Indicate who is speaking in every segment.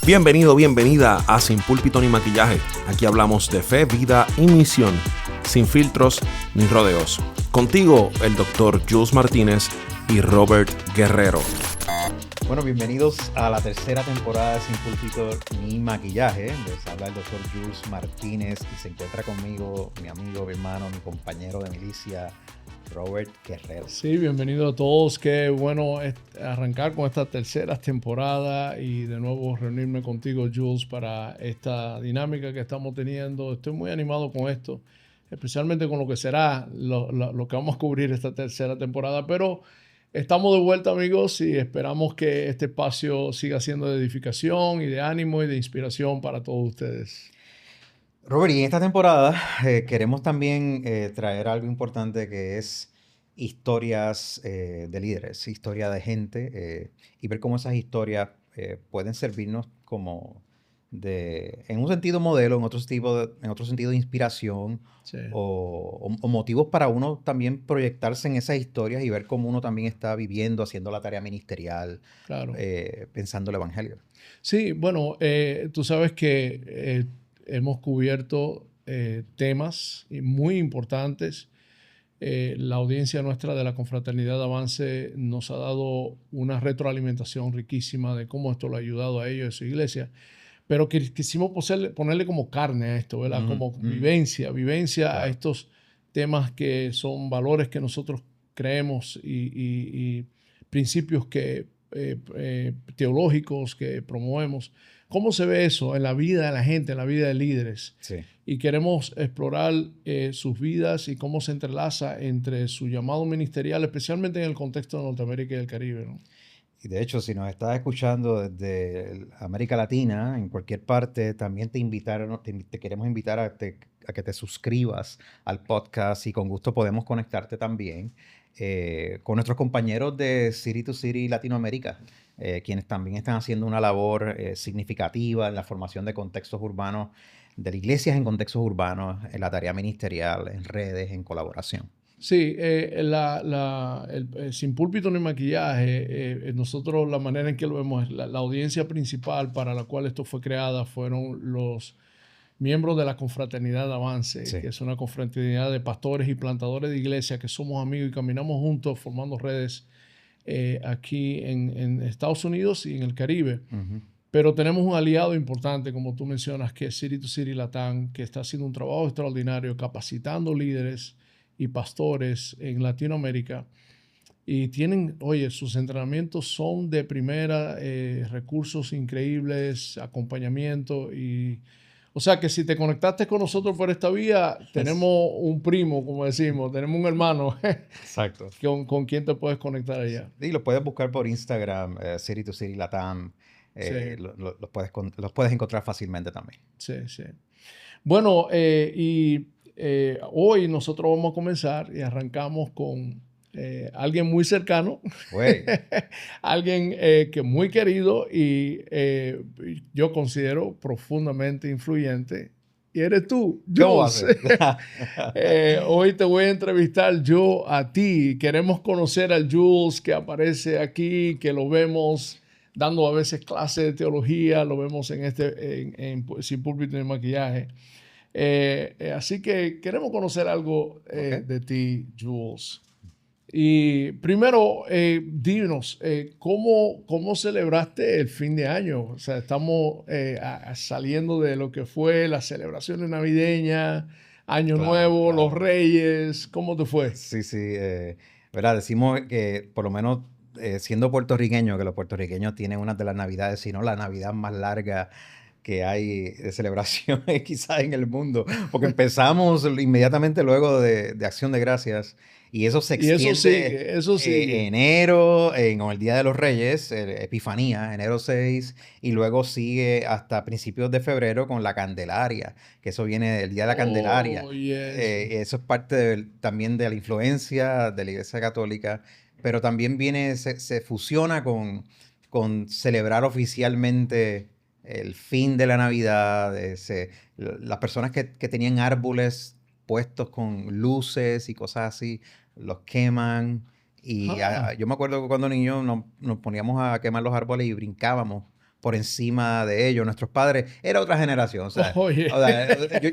Speaker 1: Bienvenido, bienvenida a Sin Púlpito ni Maquillaje. Aquí hablamos de fe, vida y misión, sin filtros ni rodeos. Contigo, el Dr. Jules Martínez y Robert Guerrero.
Speaker 2: Bueno, bienvenidos a la tercera temporada de Sin Púlpito ni Maquillaje. Les habla el Dr. Jules Martínez y se encuentra conmigo mi amigo, mi hermano, mi compañero de milicia, Robert Guerrero.
Speaker 3: Sí, bienvenido a todos. Qué bueno arrancar con esta tercera temporada y de nuevo reunirme contigo, Jules, para esta dinámica que estamos teniendo. Estoy muy animado con esto, especialmente con lo que será lo que vamos a cubrir esta tercera temporada. Pero estamos de vuelta, amigos, y esperamos que este espacio siga siendo de edificación y de ánimo y de inspiración para todos ustedes.
Speaker 2: Robert, y en esta temporada queremos también traer algo importante que es historias de líderes, historia de gente y ver cómo esas historias pueden servirnos como en un sentido modelo, en otro sentido de inspiración,
Speaker 3: Sí.
Speaker 2: o motivos para uno también proyectarse en esas historias y ver cómo uno también está viviendo, haciendo la tarea ministerial,
Speaker 3: Claro.
Speaker 2: pensando el evangelio.
Speaker 3: Sí, bueno, tú sabes que hemos cubierto temas muy importantes. La audiencia nuestra de la Confraternidad de Avance nos ha dado una retroalimentación riquísima de cómo esto lo ha ayudado a ellos y a su iglesia. Pero quisimos ponerle como carne a esto, ¿verdad? Como vivencia
Speaker 2: Claro.
Speaker 3: a estos temas que son valores que nosotros creemos y principios teológicos que promovemos. ¿Cómo se ve eso en la vida de la gente, en la vida de líderes?
Speaker 2: Sí.
Speaker 3: Y queremos explorar sus vidas y cómo se entrelaza entre su llamado ministerial, especialmente en el contexto de Norteamérica y el Caribe, ¿no?
Speaker 2: Y de hecho, si nos estás escuchando desde América Latina, en cualquier parte, también te queremos invitar a que te suscribas al podcast y con gusto podemos conectarte también con nuestros compañeros de City to City Latinoamérica, quienes también están haciendo una labor significativa en la formación de contextos urbanos, de las iglesias en contextos urbanos, en la tarea ministerial, en redes, en colaboración.
Speaker 3: Sí, Sin Púlpito ni Maquillaje, nosotros la manera en que lo vemos, la audiencia principal para la cual esto fue creada fueron los miembros de la Confraternidad de Avance,
Speaker 2: Sí.
Speaker 3: que es una confraternidad de pastores y plantadores de iglesia que somos amigos y caminamos juntos formando redes aquí en Estados Unidos y en el Caribe.
Speaker 2: Uh-huh.
Speaker 3: Pero tenemos un aliado importante, como tú mencionas, que es City to City Latam, que está haciendo un trabajo extraordinario capacitando líderes y pastores en Latinoamérica. Y tienen, oye, sus entrenamientos son de primera, recursos increíbles, acompañamiento. O sea que si te conectaste con nosotros por esta vía, tenemos un primo, como decimos, tenemos un hermano
Speaker 2: Exacto.
Speaker 3: con quien te puedes conectar allá.
Speaker 2: Y lo puedes buscar por Instagram, City to City Latam.
Speaker 3: Sí.
Speaker 2: Los puedes encontrar fácilmente también.
Speaker 3: Sí, sí. Bueno, hoy nosotros vamos a comenzar y arrancamos con alguien muy cercano, alguien que es muy querido y yo considero profundamente influyente. Y eres tú, Jules. Hoy te voy a entrevistar yo a ti. Queremos conocer al Jules que aparece aquí, que lo vemos dando a veces clases de teología, lo vemos en Sin Púlpito ni Maquillaje. Así que queremos conocer algo de ti, Jules. Y primero, dinos, ¿cómo celebraste el fin de año? O sea, estamos saliendo de lo que fue las celebraciones navideñas, Año Nuevo, los Reyes. ¿Cómo te fue?
Speaker 2: Sí, ¿verdad? Decimos que por lo menos siendo puertorriqueño, que los puertorriqueños tienen una de las navidades, si no la Navidad más larga que hay de celebraciones quizás en el mundo, porque empezamos inmediatamente luego de Acción de Gracias y eso se extiende
Speaker 3: eso sigue.
Speaker 2: Enero, con el Día de los Reyes, Epifanía, enero 6, y luego sigue hasta principios de febrero con la Candelaria, que eso viene del Día de la Candelaria.
Speaker 3: Yes.
Speaker 2: Eso es parte también de la influencia de la Iglesia Católica, pero también se fusiona con celebrar oficialmente el fin de la Navidad. Las personas que tenían árboles puestos con luces y cosas así, los queman. Y yo me acuerdo que cuando niños nos poníamos a quemar los árboles y brincábamos por encima de ellos. Nuestros padres, era otra generación. O sea,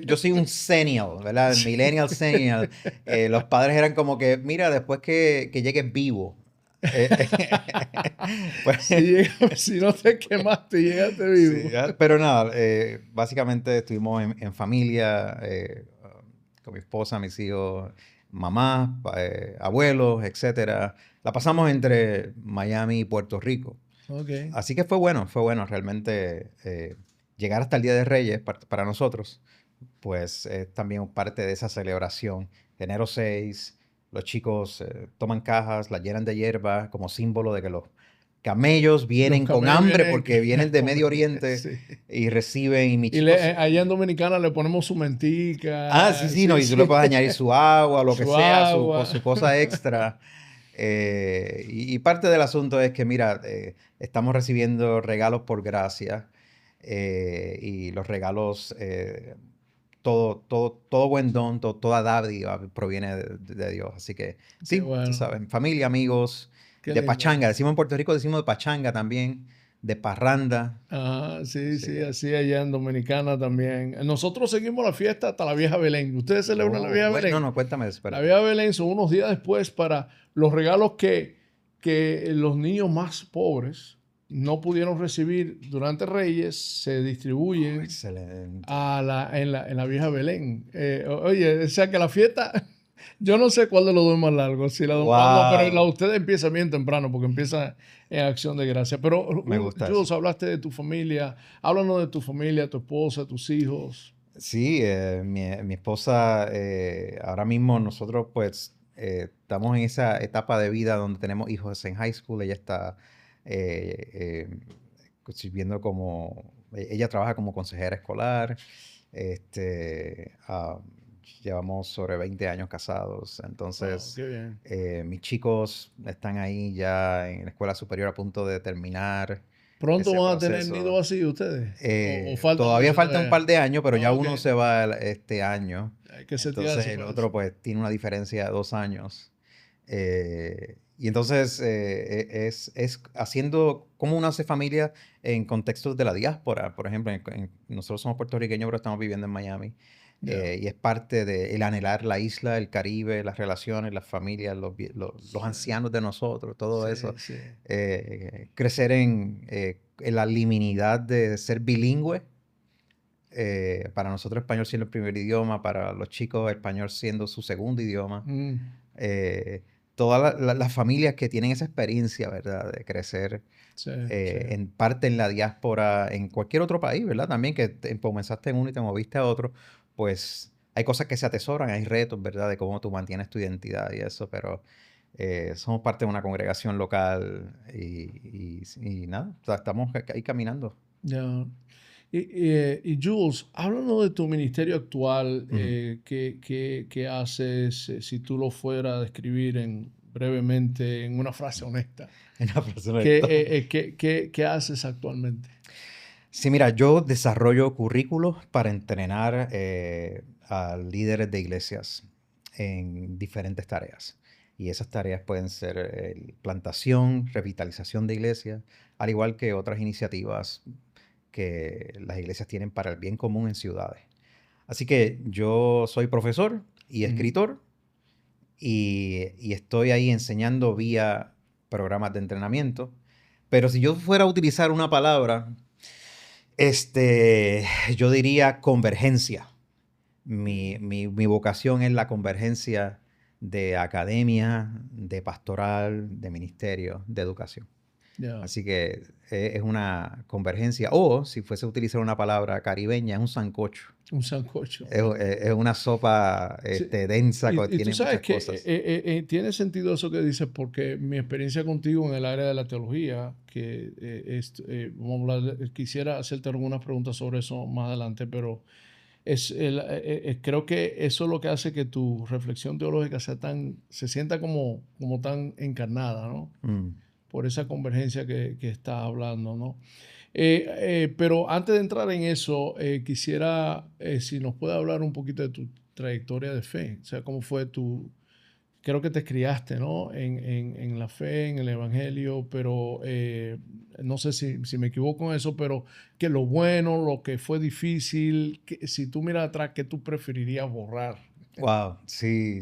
Speaker 2: yo soy un senial, ¿verdad? Millennial senial. Los padres eran como que, mira, después que llegues vivo.
Speaker 3: Pues, si no te quemaste, llegaste vivo.
Speaker 2: Sí, pero nada, básicamente estuvimos en familia, con mi esposa, mis hijos, mamá, abuelos, etcétera. La pasamos entre Miami y Puerto Rico.
Speaker 3: Okay.
Speaker 2: Así que fue bueno realmente llegar hasta el Día de Reyes para nosotros, pues es también parte de esa celebración. Enero 6, los chicos toman cajas, las llenan de hierba como símbolo de que los camellos vienen con hambre porque vienen de Medio Oriente sí. Y reciben. Y mis chicos,
Speaker 3: allá en Dominicana le ponemos su mentica.
Speaker 2: Sí, no, y tú le puedes añadir su agua, lo que sea, su cosa extra. Y parte del asunto es que, mira, estamos recibiendo regalos por gracia y los regalos, todo buen don, toda dádiva proviene de Dios. Así que, sí, bueno. Tú sabes, familia, amigos, de pachanga. Decimos en Puerto Rico, decimos de pachanga también, de parranda.
Speaker 3: Sí, así allá en Dominicana también. Nosotros seguimos la fiesta hasta la Vieja Belén. ¿Ustedes celebran la Vieja Belén?
Speaker 2: No, cuéntame eso.
Speaker 3: La Vieja Belén son unos días después para los regalos que los niños más pobres no pudieron recibir durante Reyes, se distribuyen en la Vieja Belén. Oye, o sea que la fiesta, yo no sé cuál de los dos es más largo, si pero la de ustedes empieza bien temprano porque empieza en Acción de Gracias. Pero,
Speaker 2: me gusta
Speaker 3: Jules, hablaste de tu familia, háblanos de tu familia, tu esposa, tus hijos.
Speaker 2: Sí, mi esposa, ahora mismo nosotros pues estamos en esa etapa de vida donde tenemos hijos en high school. Ella está sirviendo ella trabaja como consejera escolar. Llevamos sobre 20 años casados. Entonces, mis chicos están ahí ya en la escuela superior a punto de terminar.
Speaker 3: ¿Pronto van a tener nido así ustedes?
Speaker 2: Todavía falta un par de años, pero ya uno se va este año.
Speaker 3: Hay que
Speaker 2: entonces el otro pues tiene una diferencia de 2 años. Y entonces es haciendo cómo uno hace familia en contextos de la diáspora. Por ejemplo, nosotros somos puertorriqueños, pero estamos viviendo en Miami. Y es parte de el anhelar la isla, el Caribe, las relaciones, las familias, los ancianos de nosotros, todo eso. Sí. Crecer en la liminidad de ser bilingüe. Para nosotros español siendo el primer idioma, para los chicos español siendo su segundo idioma. Todas las familias que tienen esa experiencia, ¿verdad? De crecer en parte en la diáspora, en cualquier otro país, ¿verdad? También que comenzaste en uno y te moviste a otro, pues hay cosas que se atesoran, hay retos, ¿verdad? De cómo tú mantienes tu identidad y eso, pero somos parte de una congregación local y nada, o sea, estamos ahí caminando.
Speaker 3: Ya. Y Jules, háblanos de tu ministerio actual, ¿qué haces? Si tú lo fueras a describir brevemente, en una frase honesta.
Speaker 2: En una frase honesta.
Speaker 3: ¿Qué haces actualmente?
Speaker 2: Sí, mira, yo desarrollo currículos para entrenar a líderes de iglesias en diferentes tareas. Y esas tareas pueden ser plantación, revitalización de iglesias, al igual que otras iniciativas que las iglesias tienen para el bien común en ciudades. Así que yo soy profesor y escritor y estoy ahí enseñando vía programas de entrenamiento. Pero si yo fuera a utilizar una palabra, yo diría convergencia. Mi vocación es la convergencia de academia, de pastoral, de ministerio, de educación. Yeah. Así que es una convergencia, o si fuese a utilizar una palabra caribeña, es un sancocho.
Speaker 3: Un sancocho.
Speaker 2: Es una sopa densa que tiene
Speaker 3: tú sabes
Speaker 2: muchas cosas.
Speaker 3: Tiene sentido eso que dices, porque mi experiencia contigo en el área de la teología, quisiera hacerte algunas preguntas sobre eso más adelante, pero creo que eso es lo que hace que tu reflexión teológica se sienta como tan encarnada, ¿no? Por esa convergencia que estás hablando, ¿no? Pero antes de entrar en eso, quisiera, si nos puede hablar un poquito de tu trayectoria de fe. O sea, cómo fue creo que te criaste, ¿no? En la fe, en el evangelio, pero no sé si me equivoco en eso, pero que lo bueno, lo que fue difícil, que, si tú miras atrás, ¿qué tú preferirías borrar?
Speaker 2: Wow, sí.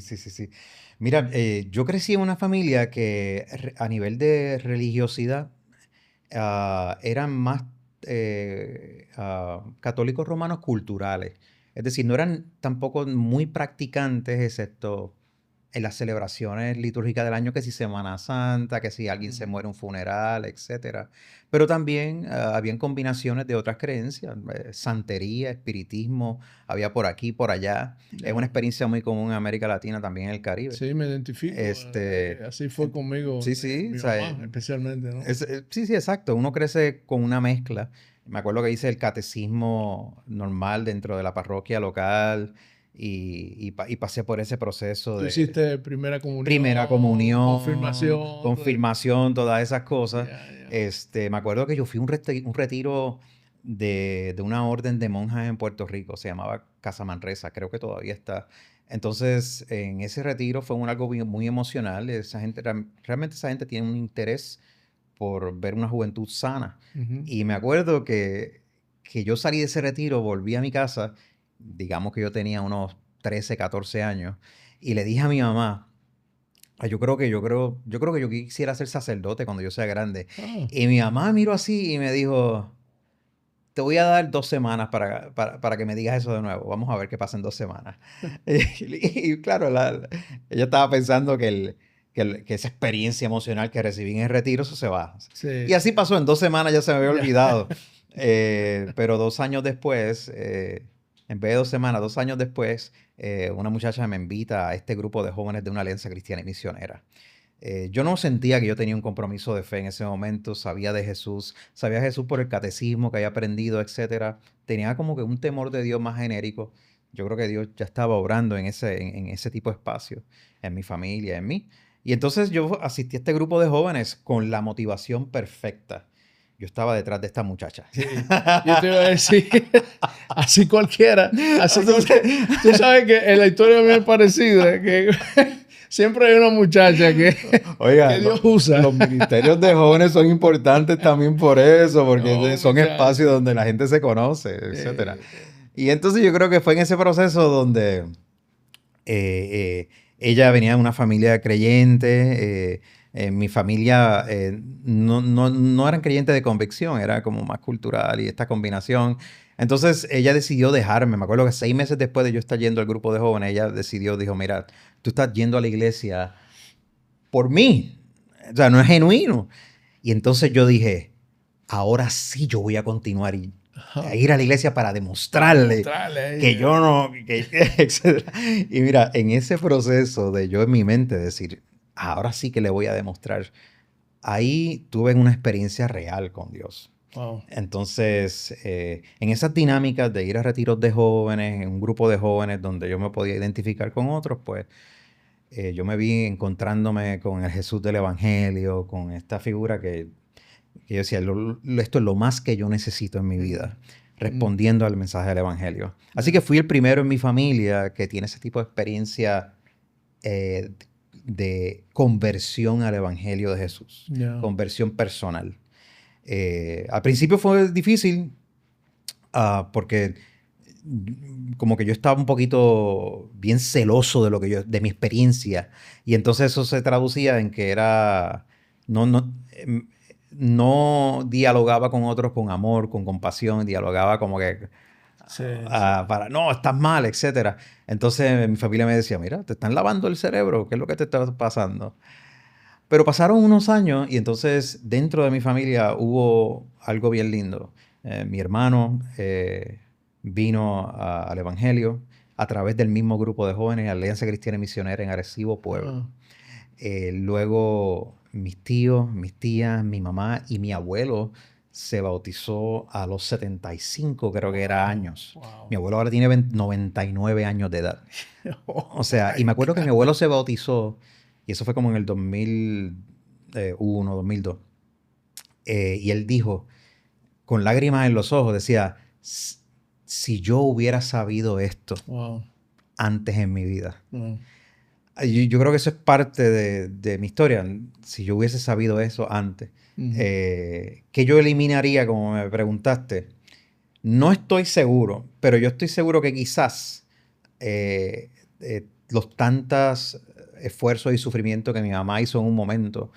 Speaker 2: Mira, yo crecí en una familia que a nivel de religiosidad eran más católicos romanos culturales. Es decir, no eran tampoco muy practicantes, excepto en las celebraciones litúrgicas del año, que si Semana Santa, que si alguien se muere, un funeral, etcétera. Pero también habían combinaciones de otras creencias, santería, espiritismo, había por aquí, por allá. Es una experiencia muy común en América Latina, también en el Caribe.
Speaker 3: Sí, me identifico. Así fue conmigo,
Speaker 2: sí,
Speaker 3: mi mamá, especialmente, ¿no?
Speaker 2: Sí, exacto. Uno crece con una mezcla. Me acuerdo que hice el catecismo normal dentro de la parroquia local y pasé por ese proceso
Speaker 3: Tú
Speaker 2: de
Speaker 3: hiciste primera comunión,
Speaker 2: confirmación, todas esas cosas.
Speaker 3: Yeah.
Speaker 2: Me acuerdo que yo fui a un retiro de una orden de monjas en Puerto Rico, se llamaba Casa Manresa, creo que todavía está. Entonces, en ese retiro fue algo muy emocional. Realmente esa gente tiene un interés por ver una juventud sana. Y me acuerdo que yo salí de ese retiro, volví a mi casa, digamos que yo tenía unos 13, 14 años, y le dije a mi mamá, yo creo que yo quisiera ser sacerdote cuando yo sea grande. Y mi mamá miró así y me dijo, te voy a dar 2 semanas para que me digas eso de nuevo. Vamos a ver qué pasa en 2 semanas. y claro, ella estaba pensando que esa experiencia emocional que recibí en el retiro, eso se va.
Speaker 3: Sí.
Speaker 2: Y así pasó, en 2 semanas ya se me había olvidado. Pero 2 años después, en vez de 2 semanas, 2 años después, una muchacha me invita a este grupo de jóvenes de una alianza cristiana y misionera. Yo no sentía que yo tenía un compromiso de fe en ese momento, sabía de Jesús, sabía de Jesús por el catecismo que había aprendido, etc. Tenía como que un temor de Dios más genérico. Yo creo que Dios ya estaba obrando en ese tipo de espacio, en mi familia, en mí. Y entonces yo asistí a este grupo de jóvenes con la motivación perfecta. Yo estaba detrás de esta muchacha.
Speaker 3: Sí. Yo te iba a decir, así cualquiera. Tú sabes que en la historia me es parecida, que siempre hay una muchacha que Dios usa.
Speaker 2: Los ministerios de jóvenes son importantes también por eso, porque son espacios donde la gente se conoce, etc. Y entonces yo creo que fue en ese proceso donde ella venía de una familia creyente. Mi familia no eran creyentes de convicción, era como más cultural y esta combinación. Entonces ella decidió dejarme. Me acuerdo que 6 meses después de yo estar yendo al grupo de jóvenes, ella dijo, mira, tú estás yendo a la iglesia por mí. O sea, no es genuino. Y entonces yo dije, ahora sí yo voy a continuar a ir a la iglesia para demostrarle que yo no... etc. Y mira, en ese proceso de yo en mi mente decir, ahora sí que le voy a demostrar, ahí tuve una experiencia real con Dios.
Speaker 3: Wow.
Speaker 2: Entonces, en esas dinámicas de ir a retiros de jóvenes, en un grupo de jóvenes donde yo me podía identificar con otros, pues yo me vi encontrándome con el Jesús del Evangelio, con esta figura que yo decía, esto es lo más que yo necesito en mi vida, respondiendo al mensaje del Evangelio. Así que fui el primero en mi familia que tiene ese tipo de experiencia de conversión al Evangelio de Jesús, conversión personal. Al principio fue difícil porque como que yo estaba un poquito bien celoso de mi experiencia, y entonces eso se traducía en que no dialogaba con otros con amor, con compasión, dialogaba como que no, estás mal, etc. Entonces mi familia me decía, mira, te están lavando el cerebro, ¿qué es lo que te está pasando? Pero pasaron unos años y entonces dentro de mi familia hubo algo bien lindo. Mi hermano vino al Evangelio a través del mismo grupo de jóvenes, Alianza Cristiana y Misionera en Arecibo, Puebla. Luego mis tíos, mis tías, mi mamá y mi abuelo se bautizó a los 75, creo que era años. Wow. Mi abuelo ahora tiene 99 años de edad. O sea, y me acuerdo que mi abuelo se bautizó, y eso fue como en el 2001, 2002. Y él dijo, con lágrimas en los ojos, decía, si yo hubiera sabido esto antes en mi vida. Yo creo que eso es parte de mi historia. Si yo hubiese sabido eso antes, ¿qué yo eliminaría, como me preguntaste? No estoy seguro, pero yo estoy seguro que quizás los tantos esfuerzos y sufrimientos que mi mamá hizo en un momento,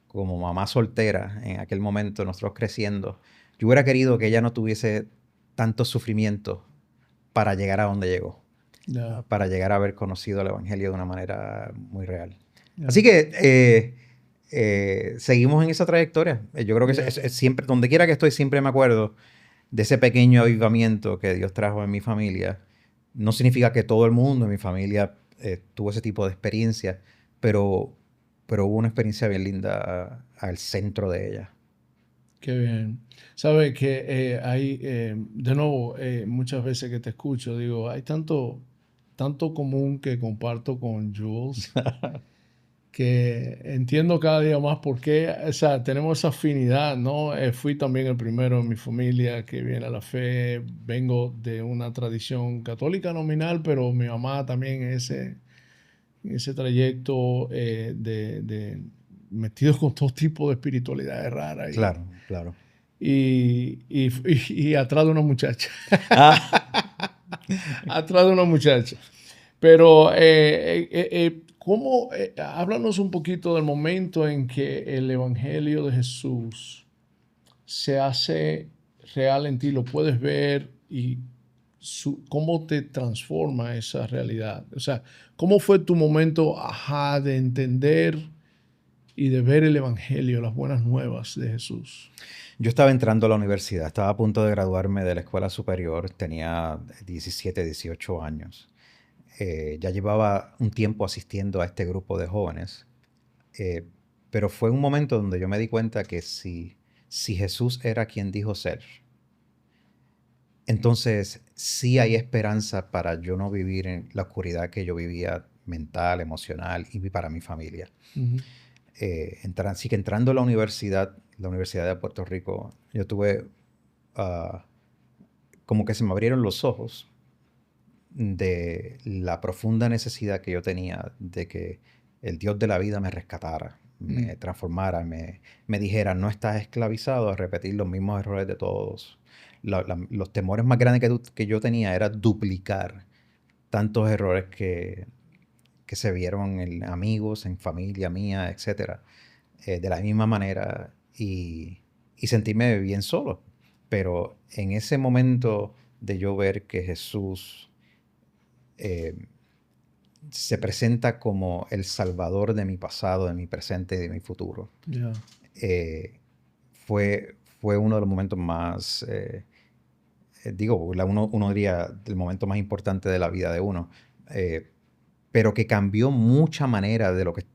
Speaker 2: como mamá soltera, en aquel momento, nosotros creciendo, yo hubiera querido que ella no tuviese tantos sufrimientos para llegar a donde llegó. Para llegar a haber conocido el Evangelio de una manera muy real. Así que seguimos en esa trayectoria. Yo creo que es siempre, donde quiera que estoy, siempre me acuerdo de ese pequeño avivamiento que Dios trajo en mi familia. No significa que todo el mundo en mi familia tuvo ese tipo de experiencia, pero hubo una experiencia bien linda al centro de ella.
Speaker 3: Qué bien. Sabes que hay, de nuevo, muchas veces que te escucho, digo, hay tanto común que comparto con Jules, que entiendo cada día más por qué, o sea, tenemos esa afinidad, ¿no? Fui también el primero en mi familia que viene a la fe, vengo de una tradición católica nominal, pero mi mamá también en ese trayecto de metido con todo tipo de espiritualidades raras.
Speaker 2: Claro, claro.
Speaker 3: Y atrás de una muchacha. Atrás de una muchacha. Pero, háblanos un poquito del momento en que el Evangelio de Jesús se hace real en ti, lo puedes ver y cómo te transforma esa realidad. O sea, ¿cómo fue tu momento de entender y de ver el Evangelio, las buenas nuevas de Jesús?
Speaker 2: Yo estaba entrando a la universidad, estaba a punto de graduarme de la escuela superior, tenía 17, 18 años. Ya llevaba un tiempo asistiendo a este grupo de jóvenes, pero fue un momento donde yo me di cuenta que si Jesús era quien dijo ser, entonces sí hay esperanza para yo no vivir en la oscuridad que yo vivía mental, emocional y para mi familia. Así que entrando a la Universidad de Puerto Rico, yo tuve como que se me abrieron los ojos de la profunda necesidad que yo tenía de que el Dios de la vida me rescatara, me transformara, me dijera, no estás esclavizado a repetir los mismos errores de todos. Los temores más grandes que yo tenía era duplicar tantos errores que se vieron en amigos, en familia mía, etc. De la misma manera y sentirme bien solo. Pero en ese momento de yo ver que Jesús se presenta como el salvador de mi pasado, de mi presente y de mi futuro, fue uno de los momentos más, uno diría, el momento más importante de la vida de uno, pero que cambió mucha manera de lo que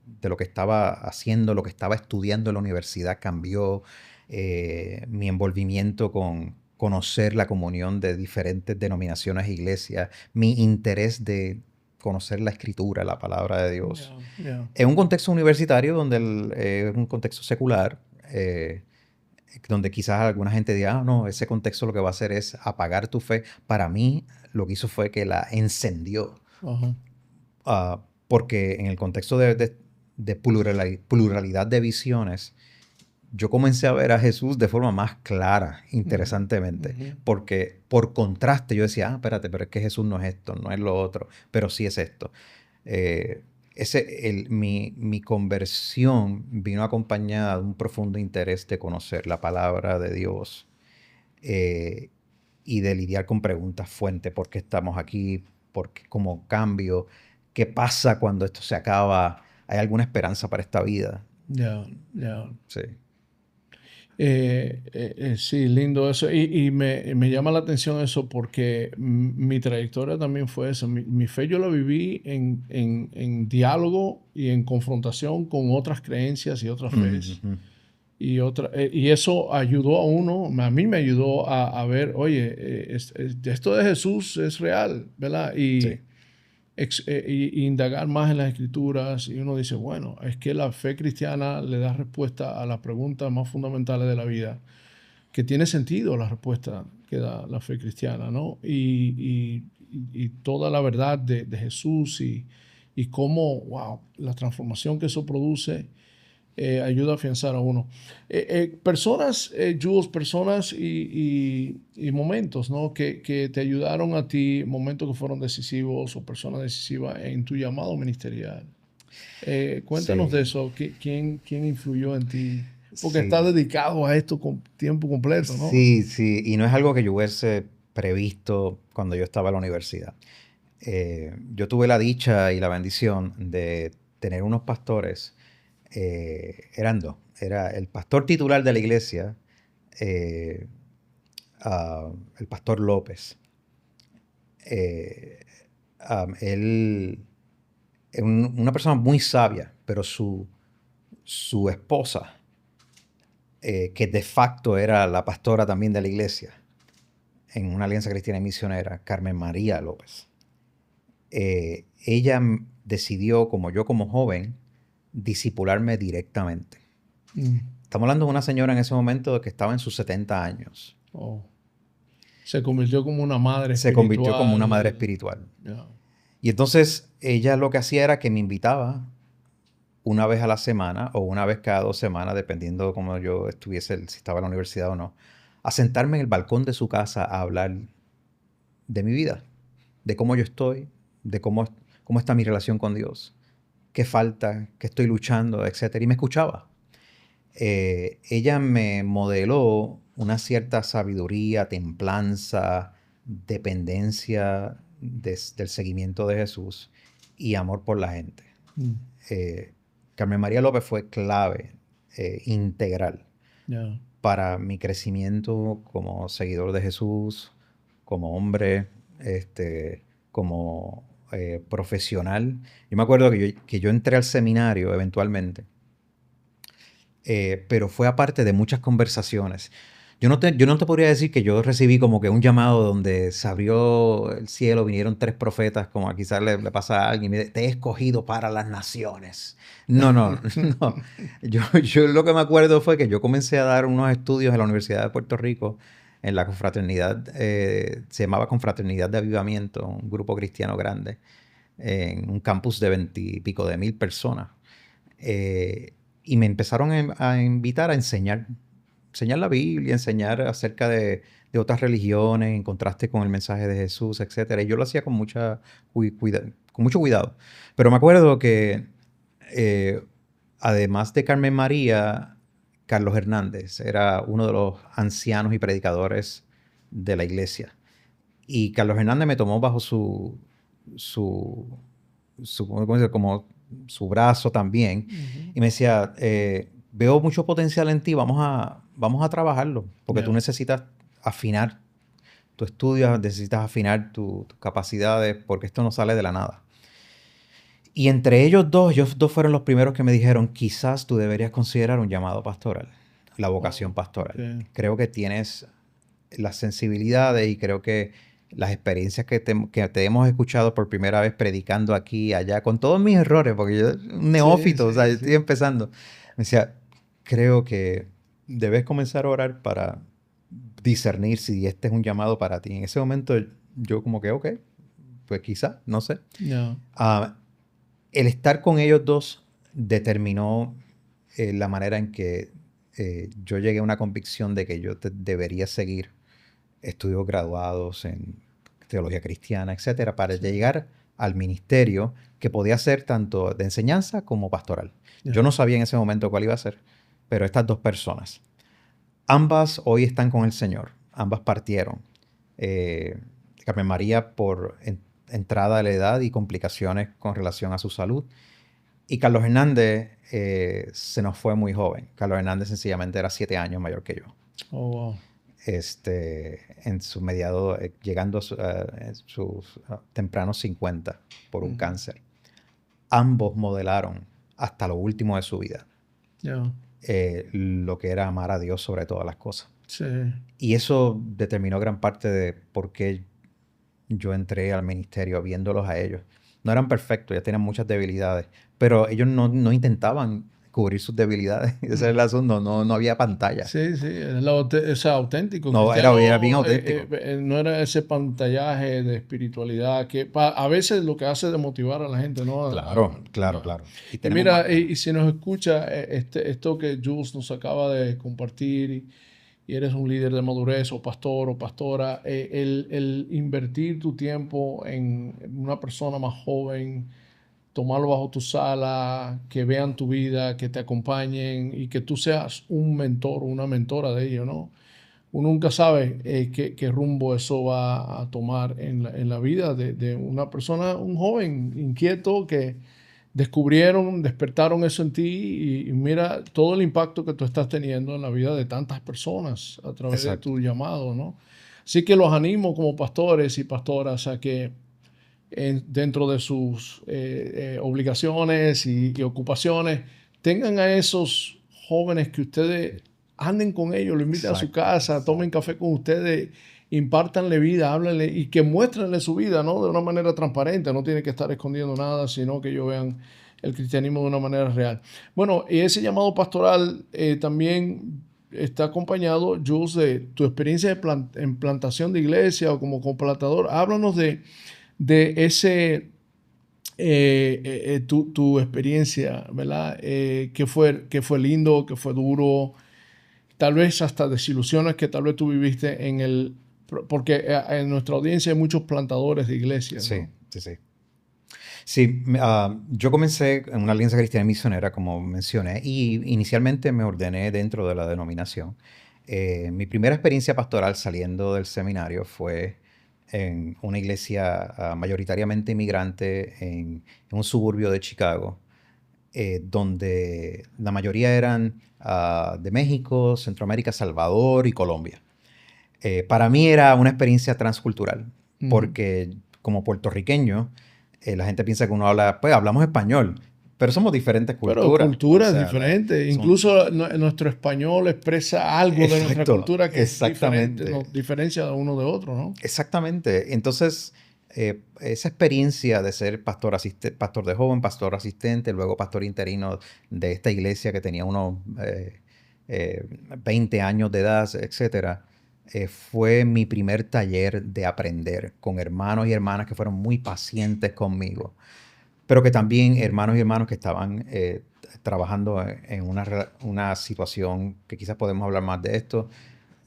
Speaker 2: estaba haciendo, lo que estaba estudiando en la universidad, cambió mi envolvimiento con conocer la comunión de diferentes denominaciones e iglesias, mi interés de conocer la escritura, la palabra de Dios. En un contexto universitario donde es un contexto secular, donde quizás alguna gente diga, no, ese contexto lo que va a hacer es apagar tu fe. Para mí lo que hizo fue que la encendió. Porque en el contexto de pluralidad de visiones, yo comencé a ver a Jesús de forma más clara, interesantemente. Porque por contraste yo decía, espérate, pero es que Jesús no es esto, no es lo otro, pero sí es esto. Mi conversión vino acompañada de un profundo interés de conocer la palabra de Dios y de lidiar con preguntas fuentes. ¿Por qué estamos aquí? ¿Por qué como cambio? ¿Qué pasa cuando esto se acaba? ¿Hay alguna esperanza para esta vida? Sí.
Speaker 3: Sí, lindo eso. Y me llama la atención eso porque mi trayectoria también fue eso. Mi fe yo la viví en diálogo y en confrontación con otras creencias y otras fees. Y eso ayudó a uno, a mí me ayudó a ver, oye, esto de Jesús es real, ¿verdad? Y indagar más en las escrituras y uno dice, bueno, es que la fe cristiana le da respuesta a las preguntas más fundamentales de la vida, que tiene sentido la respuesta que da la fe cristiana, ¿no? Y toda la verdad de Jesús y y cómo, wow, la transformación que eso produce ayuda a afianzar a uno. Personas, Jules, personas y momentos, ¿no? que te ayudaron a ti, momentos que fueron decisivos o personas decisivas en tu llamado ministerial. Cuéntanos
Speaker 2: Sí,
Speaker 3: de eso. ¿Quién influyó en ti? Porque estás
Speaker 2: sí,
Speaker 3: dedicado a esto con tiempo completo, ¿no?
Speaker 2: sí, sí. Y no es algo que yo hubiese previsto cuando yo estaba en la universidad. Yo tuve la dicha y la bendición de tener unos pastores. Eran dos. Era el pastor titular de la iglesia, eh, el pastor López. Eh, Él es una persona muy sabia, pero su esposa, que de facto era la pastora también de la iglesia, en una alianza cristiana y misionera, Carmen María López. Ella decidió, como yo como joven, discipularme directamente. Estamos hablando de una señora en ese momento que estaba en sus 70 años.
Speaker 3: Oh. Se convirtió como una madre
Speaker 2: Se convirtió como una madre
Speaker 3: espiritual.
Speaker 2: espiritual.
Speaker 3: Yeah.
Speaker 2: Y entonces ella lo que hacía era que me invitaba una vez a la semana o una vez cada 2 semanas, dependiendo de cómo yo estuviese, si estaba en la universidad o no, a sentarme en el balcón de su casa a hablar de mi vida, de cómo yo estoy, de cómo está mi relación con Dios, qué falta, qué estoy luchando, etc. Y me escuchaba. Ella me modeló una cierta sabiduría, templanza, dependencia del seguimiento de Jesús y amor por la gente. Carmen María López fue clave, integral,
Speaker 3: Yeah.
Speaker 2: para mi crecimiento como seguidor de Jesús, como hombre, como profesional. Yo me acuerdo que yo entré al seminario eventualmente, pero fue aparte de muchas conversaciones. Yo no te podría decir que yo recibí como que un llamado donde se abrió el cielo, vinieron 3 profetas, como quizás le pasa a alguien, te he escogido para las naciones. No, no. Yo lo que me acuerdo fue que yo comencé a dar unos estudios en la Universidad de Puerto Rico, en la confraternidad, se llamaba Confraternidad de Avivamiento, un grupo cristiano grande, en un campus de 20 y pico de mil personas. Y me empezaron a invitar a enseñar la Biblia, enseñar acerca de otras religiones, en contraste con el mensaje de Jesús, etc. Y yo lo hacía con mucho cuidado. Pero me acuerdo que, además de Carmen María, Carlos Hernández era uno de los ancianos y predicadores de la iglesia. Y Carlos Hernández me tomó bajo como su brazo también. Y me decía, veo mucho potencial en ti, vamos a trabajarlo, porque tú necesitas afinar tu estudio, necesitas afinar tus capacidades, porque esto no sale de la nada. Y entre ellos dos fueron los primeros que me dijeron, quizás tú deberías considerar un llamado pastoral, la vocación pastoral. Okay. Creo que tienes las sensibilidades y creo que las experiencias que te hemos escuchado por primera vez predicando aquí y allá, con todos mis errores, porque yo soy un neófito, o sea, yo estoy empezando. Me decía, creo que debes comenzar a orar para discernir si este es un llamado para ti. En ese momento yo como que, ok, pues quizá, no sé.
Speaker 3: Yeah.
Speaker 2: El estar con ellos dos determinó la manera en que yo llegué a una convicción de que yo debería seguir estudios graduados en teología cristiana, etcétera, para llegar al ministerio que podía ser tanto de enseñanza como pastoral. Yeah. Yo no sabía en ese momento cuál iba a ser, pero estas dos personas, ambas hoy están con el Señor, ambas partieron. Carmen María por entrada de la edad y complicaciones con relación a su salud. Y Carlos Hernández se nos fue muy joven. Carlos Hernández sencillamente era 7 años mayor que yo.
Speaker 3: Oh, wow.
Speaker 2: En su mediado, llegando a sus tempranos 50 por un cáncer. Ambos modelaron hasta lo último de su vida lo que era amar a Dios sobre todas las cosas.
Speaker 3: Sí.
Speaker 2: Y eso determinó gran parte de por qué yo entré al ministerio viéndolos a ellos. No eran perfectos, ya tenían muchas debilidades, pero ellos no intentaban cubrir sus debilidades. Ese es el asunto, no había pantalla.
Speaker 3: Sí, es auténtico.
Speaker 2: No, era bien auténtico.
Speaker 3: No era ese pantallaje de espiritualidad que a veces lo que hace es desmotivar a la gente, ¿no?
Speaker 2: Claro.
Speaker 3: Y mira, y si nos escucha esto que Jules nos acaba de compartir, y eres un líder de madurez o pastor o pastora, el invertir tu tiempo en una persona más joven, tomarlo bajo tu sala, que vean tu vida, que te acompañen y que tú seas un mentor o una mentora de ellos, ¿no? Uno nunca sabe qué rumbo eso va a tomar en la vida de una persona, un joven inquieto que despertaron eso en ti y mira todo el impacto que tú estás teniendo en la vida de tantas personas a través de tu llamado, ¿no? Así que los animo como pastores y pastoras a que dentro de sus obligaciones y ocupaciones, tengan a esos jóvenes que ustedes anden con ellos, lo inviten a su casa, tomen café con ustedes, impártanle vida, háblenle y que muéstrenle su vida, ¿no? De una manera transparente, no tiene que estar escondiendo nada, sino que ellos vean el cristianismo de una manera real. Bueno, y ese llamado pastoral también está acompañado, Jules, de tu experiencia en plantación de iglesia o como plantador. Háblanos de ese, tu experiencia, ¿verdad? Que fue lindo, que fue duro, tal vez hasta desilusiones que tal vez tú viviste porque en nuestra audiencia hay muchos plantadores de iglesias,
Speaker 2: sí,
Speaker 3: ¿no?
Speaker 2: Sí. Sí, yo comencé en una alianza cristiana misionera, como mencioné, y inicialmente me ordené dentro de la denominación. Mi primera experiencia pastoral saliendo del seminario fue en una iglesia mayoritariamente inmigrante en un suburbio de Chicago, donde la mayoría eran de México, Centroamérica, Salvador y Colombia. Para mí era una experiencia transcultural, porque como puertorriqueño, la gente piensa que uno hablamos español, pero somos diferentes culturas.
Speaker 3: Pero culturas diferentes. Incluso nuestro español expresa algo de nuestra cultura que es diferente, nos diferencia de uno de otro, ¿no?
Speaker 2: Exactamente. Entonces, esa experiencia de ser pastor de joven, pastor asistente, luego pastor interino de esta iglesia que tenía unos 20 años de edad, etcétera, fue mi primer taller de aprender con hermanos y hermanas que fueron muy pacientes conmigo, pero que también hermanos y hermanas que estaban trabajando en una situación que quizás podemos hablar más de esto,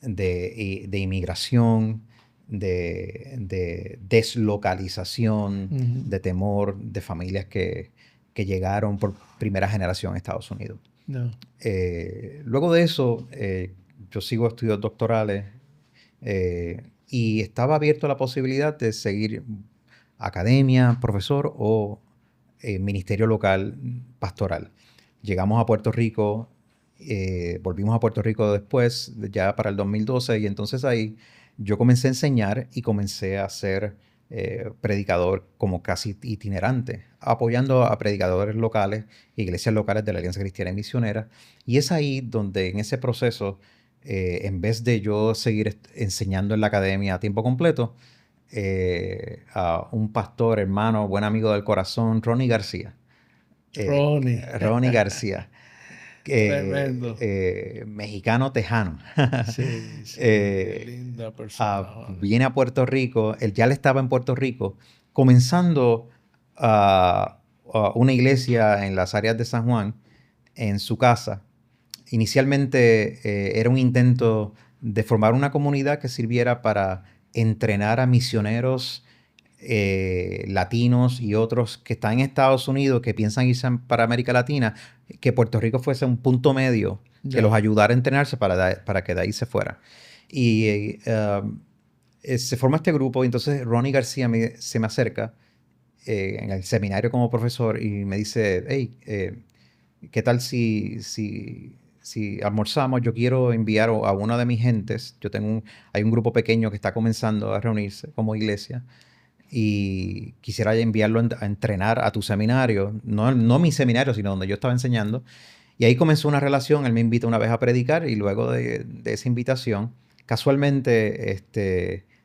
Speaker 2: de inmigración, de deslocalización, de temor, de familias que llegaron por primera generación a Estados Unidos.
Speaker 3: No.
Speaker 2: Luego de eso, yo sigo estudios doctorales y estaba abierto a la posibilidad de seguir academia, profesor o ministerio local pastoral. Llegamos a Puerto Rico, volvimos a Puerto Rico después, ya para el 2012, y entonces ahí yo comencé a enseñar y comencé a ser predicador como casi itinerante, apoyando a predicadores locales, iglesias locales de la Alianza Cristiana y Misionera. Y es ahí donde en ese proceso, en vez de yo seguir enseñando en la academia a tiempo completo, a un pastor, hermano, buen amigo del corazón, Ronnie García. Ronnie García.
Speaker 3: Tremendo.
Speaker 2: Mexicano tejano.
Speaker 3: Sí, linda persona.
Speaker 2: Viene a Puerto Rico, él ya estaba en Puerto Rico, comenzando una iglesia en las áreas de San Juan, en su casa. Inicialmente era un intento de formar una comunidad que sirviera para entrenar a misioneros latinos y otros que están en Estados Unidos, que piensan irse para América Latina, que Puerto Rico fuese un punto medio que los ayudara a entrenarse para que de ahí se fuera. Y se forma este grupo y entonces Ronnie García se me acerca en el seminario como profesor y me dice, hey, ¿qué tal si almorzamos? Yo quiero enviar a uno de mis gentes. Hay un grupo pequeño que está comenzando a reunirse como iglesia y quisiera enviarlo a entrenar a tu seminario, no mi seminario, sino donde yo estaba enseñando. Y ahí comenzó una relación. Él me invita una vez a predicar y luego de esa invitación, casualmente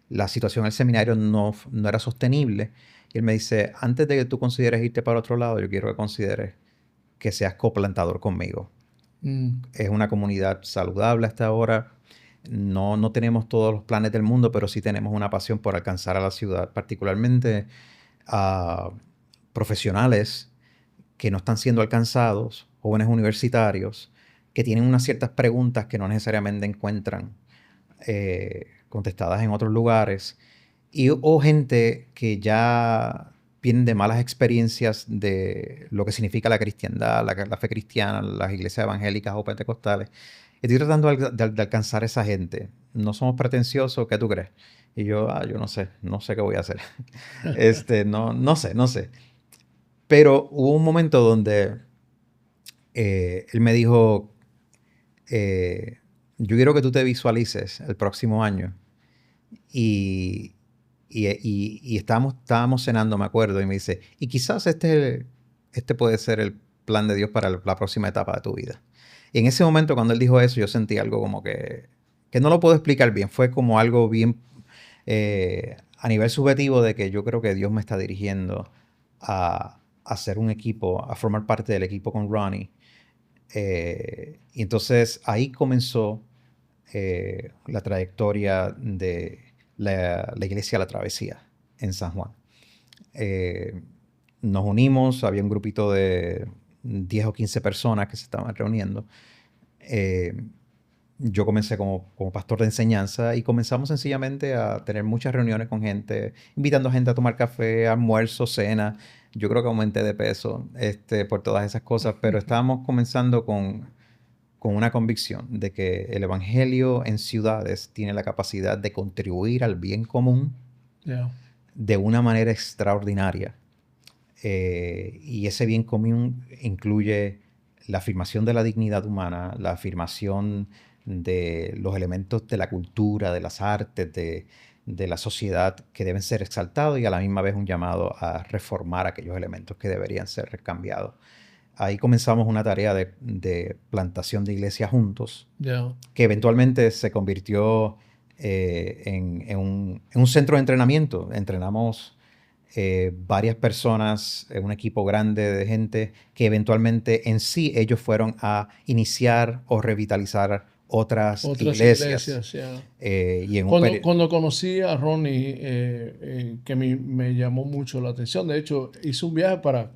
Speaker 2: la situación del seminario no era sostenible. Y él me dice, antes de que tú consideres irte para otro lado, yo quiero que consideres que seas coplantador conmigo. Es una comunidad saludable hasta ahora. No tenemos todos los planes del mundo, pero sí tenemos una pasión por alcanzar a la ciudad, particularmente a profesionales que no están siendo alcanzados, jóvenes universitarios, que tienen unas ciertas preguntas que no necesariamente encuentran contestadas en otros lugares, o gente que ya vienen de malas experiencias de lo que significa la cristiandad, la fe cristiana, las iglesias evangélicas o pentecostales. Estoy tratando de alcanzar a esa gente. No somos pretenciosos, ¿qué tú crees? Y yo no sé qué voy a hacer. No sé. Pero hubo un momento donde él me dijo, yo quiero que tú te visualices el próximo año. Y estábamos cenando, me acuerdo, y me dice, y quizás este puede ser el plan de Dios para la próxima etapa de tu vida. Y en ese momento, cuando él dijo eso, yo sentí algo como que no lo puedo explicar bien. Fue como algo bien a nivel subjetivo de que yo creo que Dios me está dirigiendo a hacer un equipo, a formar parte del equipo con Ronnie. Y entonces ahí comenzó la trayectoria de la Iglesia La Travesía en San Juan. Nos unimos, había un grupito de 10 o 15 personas que se estaban reuniendo. Yo comencé como pastor de enseñanza y comenzamos sencillamente a tener muchas reuniones con gente, invitando a gente a tomar café, almuerzo, cena. Yo creo que aumenté de peso por todas esas cosas, pero estábamos comenzando con una convicción de que el evangelio en ciudades tiene la capacidad de contribuir al bien común de una manera extraordinaria. Y ese bien común incluye la afirmación de la dignidad humana, la afirmación de los elementos de la cultura, de las artes, de la sociedad que deben ser exaltados y a la misma vez un llamado a reformar aquellos elementos que deberían ser cambiados. Ahí comenzamos una tarea de plantación de iglesias juntos, que eventualmente se convirtió en un centro de entrenamiento. Entrenamos varias personas, un equipo grande de gente que eventualmente en sí ellos fueron a iniciar o revitalizar otras iglesias.
Speaker 3: Cuando conocí a Ronnie, que me llamó mucho la atención, de hecho hice un viaje para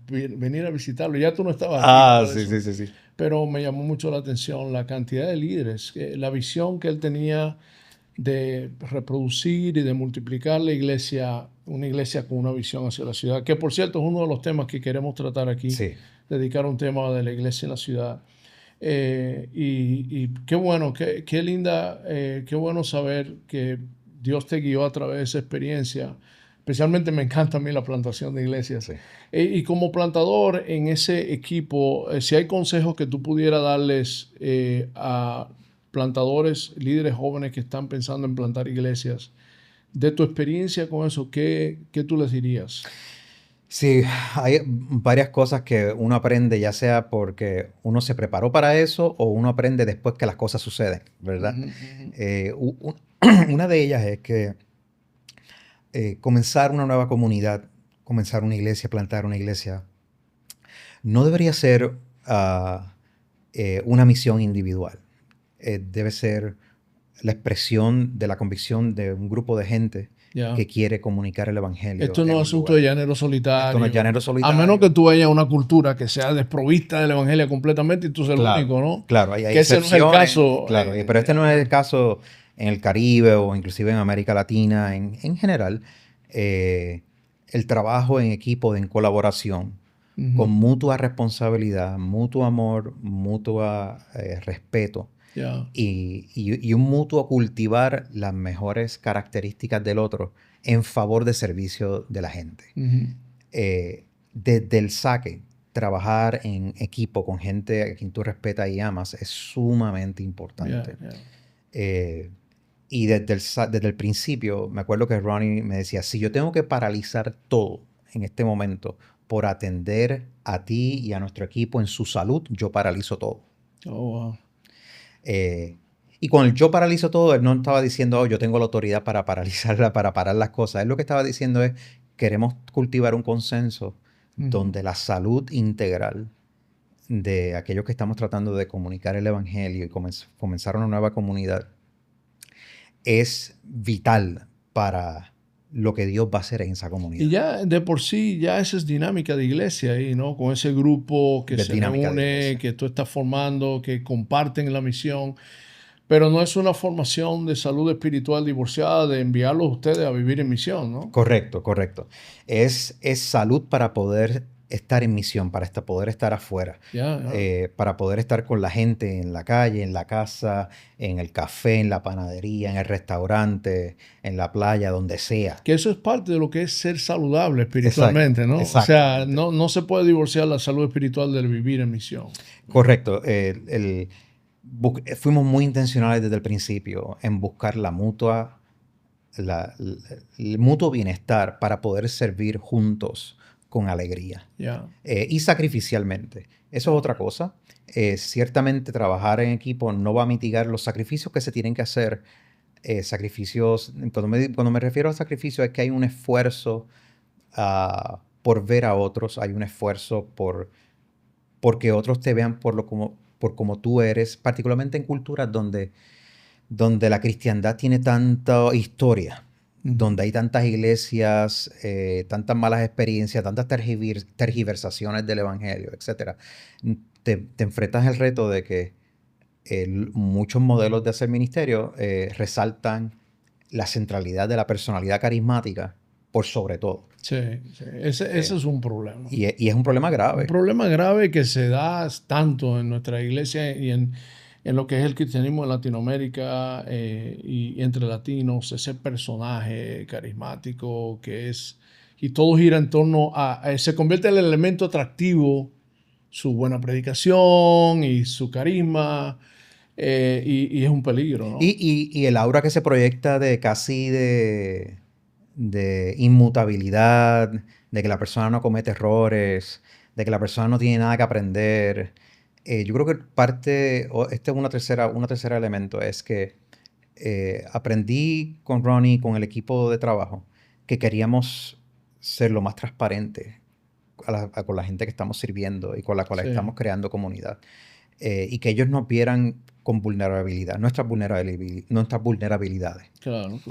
Speaker 3: venir a visitarlo. Ya tú no estabas aquí. Sí. Pero me llamó mucho la atención la cantidad de líderes, la visión que él tenía de reproducir y de multiplicar la iglesia, una iglesia con una visión hacia la ciudad, que por cierto es uno de los temas que queremos tratar aquí, dedicar un tema de la iglesia en la ciudad. Y qué bueno, qué linda, qué bueno saber que Dios te guió a través de esa experiencia. Especialmente me encanta a mí la plantación de iglesias. Y como plantador en ese equipo, si hay consejos que tú pudieras darles a plantadores, líderes jóvenes que están pensando en plantar iglesias, de tu experiencia con eso, ¿qué tú les dirías?
Speaker 2: Sí, hay varias cosas que uno aprende, ya sea porque uno se preparó para eso o uno aprende después que las cosas suceden, ¿verdad? Una de ellas es que comenzar una nueva comunidad, comenzar una iglesia, plantar una iglesia, no debería ser una misión individual. Debe ser la expresión de la convicción de un grupo de gente que quiere comunicar el evangelio.
Speaker 3: Esto no es asunto de llanero solitario.
Speaker 2: Esto no es llanero solitario.
Speaker 3: A menos que tú vayas a una cultura que sea desprovista del evangelio completamente y tú seas el único, ¿no?
Speaker 2: Claro, hay
Speaker 3: que ese no es el caso.
Speaker 2: Claro, pero este no es el caso en el Caribe o inclusive en América Latina. En general, el trabajo en equipo, en colaboración, con mutua responsabilidad, mutuo amor, mutuo respeto, y un mutuo cultivar las mejores características del otro en favor del servicio de la gente. Desde el saque, trabajar en equipo con gente a quien tú respetas y amas es sumamente importante. Y desde el principio, me acuerdo que Ronnie me decía, si yo tengo que paralizar todo en este momento por atender a ti y a nuestro equipo en su salud, yo paralizo todo.
Speaker 3: Oh, wow.
Speaker 2: Y con el yo paralizo todo, él no estaba diciendo, yo tengo la autoridad para paralizarla, para parar las cosas. Él lo que estaba diciendo es, queremos cultivar un consenso donde la salud integral de aquellos que estamos tratando de comunicar el Evangelio y comenzar una nueva comunidad es vital para lo que Dios va a hacer en esa comunidad.
Speaker 3: Y ya de por sí, ya esa es dinámica de iglesia ahí, ¿no? Con ese grupo que se reúne, que tú estás formando, que comparten la misión. Pero no es una formación de salud espiritual divorciada de enviarlos a ustedes a vivir en misión, ¿no?
Speaker 2: Correcto, correcto. Es salud para poder estar en misión, para poder estar afuera, para poder estar con la gente en la calle, en la casa, en el café, en la panadería, en el restaurante, en la playa, donde sea.
Speaker 3: Que eso es parte de lo que es ser saludable espiritualmente, ¿no? O sea, no se puede divorciar la salud espiritual del vivir en misión.
Speaker 2: Correcto. Fuimos muy intencionales desde el principio en buscar el mutuo bienestar para poder servir juntos con alegría y sacrificialmente. Eso es otra cosa. Ciertamente trabajar en equipo no va a mitigar los sacrificios que se tienen que hacer. Sacrificios, cuando me refiero a sacrificio es que hay un esfuerzo por ver a otros, hay un esfuerzo porque otros te vean por como tú eres, particularmente en culturas donde la cristiandad tiene tanta historia, donde hay tantas iglesias, tantas malas experiencias, tantas tergiversaciones del evangelio, etc. Te enfrentas al reto de que muchos modelos de hacer ministerio resaltan la centralidad de la personalidad carismática por sobre todo.
Speaker 3: Sí. Ese es un problema.
Speaker 2: Y es un problema grave.
Speaker 3: Un problema grave que se da tanto en nuestra iglesia y en lo que es el cristianismo en Latinoamérica y entre latinos, ese personaje carismático que es, y todo gira en torno se convierte en el elemento atractivo, su buena predicación y su carisma, y es un peligro, ¿no?
Speaker 2: Y el aura que se proyecta de casi de inmutabilidad, de que la persona no comete errores, de que la persona no tiene nada que aprender. Yo creo que este es un tercer elemento, es que aprendí con Ronnie, con el equipo de trabajo, que queríamos ser lo más transparente con la gente que estamos sirviendo y con la cual estamos creando comunidad. Y que ellos nos vieran con vulnerabilidad, nuestras vulnerabilidades.
Speaker 3: Claro.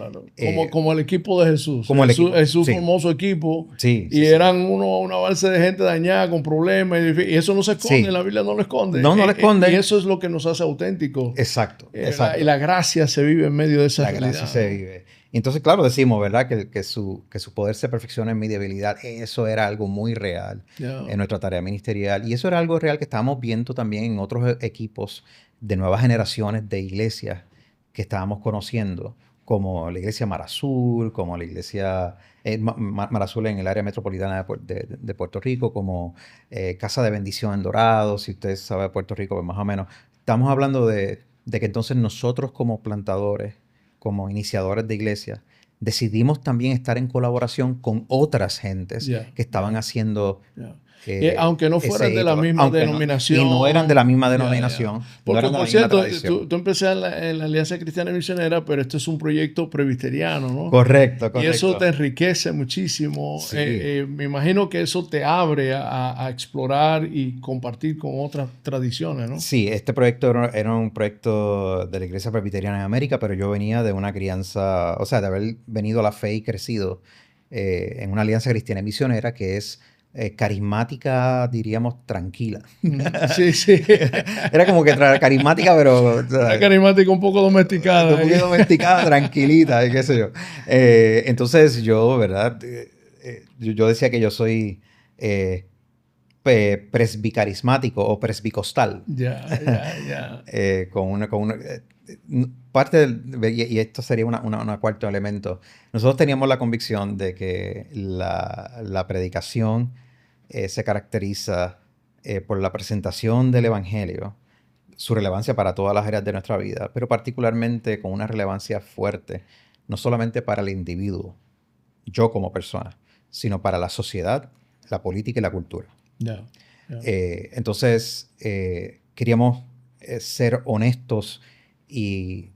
Speaker 3: Como el equipo de Jesús. Es su famoso equipo. Eran una balsa de gente dañada con problemas. Y eso no se esconde, la Biblia no lo esconde.
Speaker 2: No lo esconde.
Speaker 3: Y eso es lo que nos hace auténticos.
Speaker 2: Exacto.
Speaker 3: Y la gracia se vive en medio de esa realidad.
Speaker 2: La gracia se vive. Entonces, claro, decimos, ¿verdad? Que su poder se perfecciona en mi debilidad. Eso era algo muy real en nuestra tarea ministerial. Y eso era algo real que estábamos viendo también en otros equipos de nuevas generaciones de iglesias que estábamos conociendo, como la iglesia Mar Azul, como la iglesia Mar Azul en el área metropolitana de Puerto Rico, como Casa de Bendición en Dorado, si usted sabe de Puerto Rico, pues más o menos. Estamos hablando de que entonces nosotros como plantadores, como iniciadores de iglesias, decidimos también estar en colaboración con otras gentes que estaban haciendo...
Speaker 3: aunque no fueran de la misma denominación.
Speaker 2: Y no eran de la misma denominación.
Speaker 3: Porque, por cierto, tú empezaste en la Alianza Cristiana Misionera, pero esto es un proyecto presbiteriano, ¿no?
Speaker 2: Correcto.
Speaker 3: Y eso te enriquece muchísimo. Sí. Me imagino que eso te abre a explorar y compartir con otras tradiciones, ¿no?
Speaker 2: Sí, este proyecto era un proyecto de la Iglesia Presbiteriana en América, pero yo venía de una crianza, o sea, de haber venido a la fe y crecido en una Alianza Cristiana Misionera que es carismática, diríamos, tranquila.
Speaker 3: Sí.
Speaker 2: Era como que carismática, pero...
Speaker 3: Una carismática un poco domesticada.
Speaker 2: Un poco domesticada, tranquilita, qué sé yo. Entonces yo, ¿verdad? Yo decía que yo soy presbicarismático o presbicostal.
Speaker 3: Ya.
Speaker 2: Con una parte y esto sería un cuarto elemento. Nosotros teníamos la convicción de que la predicación se caracteriza por la presentación del evangelio, su relevancia para todas las áreas de nuestra vida, pero particularmente con una relevancia fuerte, no solamente para el individuo, yo como persona, sino para la sociedad, la política y la cultura. Entonces, queríamos ser honestos y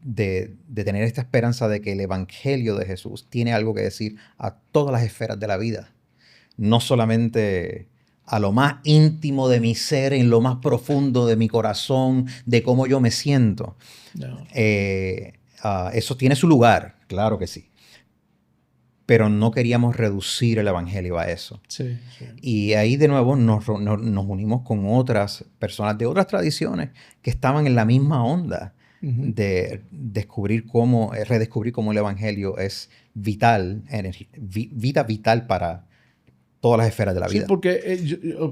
Speaker 2: de tener esta esperanza de que el evangelio de Jesús tiene algo que decir a todas las esferas de la vida, no solamente a lo más íntimo de mi ser, en lo más profundo de mi corazón, de cómo yo me siento. No. Eso tiene su lugar, claro que sí. Pero no queríamos reducir el evangelio a eso.
Speaker 3: Sí.
Speaker 2: Y ahí de nuevo nos unimos con otras personas de otras tradiciones que estaban en la misma onda de redescubrir cómo el evangelio es vital, vida vital para todas las esferas de la vida.
Speaker 3: Sí, porque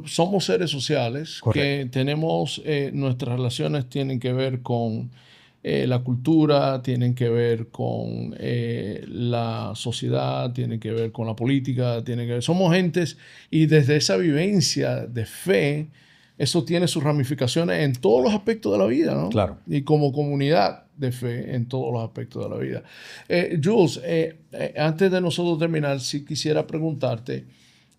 Speaker 3: somos seres sociales. Correcto. Que tenemos, nuestras relaciones tienen que ver con la cultura, tienen que ver con la sociedad, tienen que ver con la política, somos gentes, y desde esa vivencia de fe, eso tiene sus ramificaciones en todos los aspectos de la vida, ¿no?
Speaker 2: Claro.
Speaker 3: Y como comunidad de fe en todos los aspectos de la vida. Jules, antes de nosotros terminar, sí quisiera preguntarte